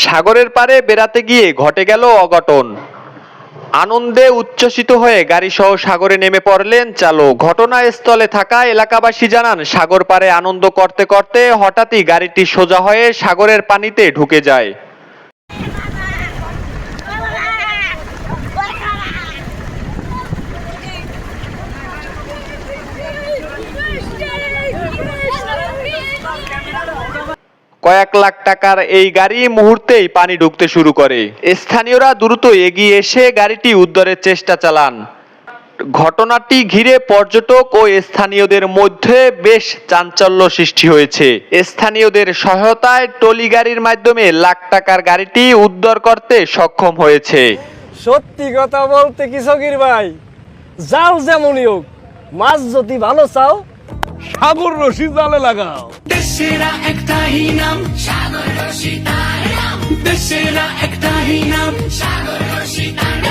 সাগরের পাড়ে বেড়াতে গিয়ে ঘটে গেল অঘটন। আনন্দে উচ্ছ্বসিত হয়ে গাড়িসহ সাগরে নেমে পড়লেন চালক। ঘটনাস্থলে থাকা এলাকাবাসী জানান, সাগর পাড়ে আনন্দ করতে করতে হঠাৎই গাড়িটি সোজা হয়ে সাগরের পানিতে ঢুকে যায়। কয়েক লাখ টাকার এই গাড়ি মুহূর্তেই পানি ঢুকতে শুরু করে। স্থানীয়রা দ্রুত এগিয়ে এসে গাড়িটি উদ্ধারের চেষ্টা চালান। ঘটনাটি ঘিরে পর্যটক ও স্থানীয়দের মধ্যে বেশ চাঞ্চল্য সৃষ্টি হয়েছে। স্থানীয়দের সহায়তায় ট্রলি গাড়ির মাধ্যমে লাখ টাকার গাড়িটি উদ্ধার করতে সক্ষম হয়েছে। সত্যি কথা বলতে কি সগির ভাই, যাও যেমনই হোক, মাছ যদি ভালো চাও সাগর রশি জালে লাগাও। দেশেরা একটাই নাম সাগর রশি তার নাম, দেশেরা একটাই নাম সাগর রশি তার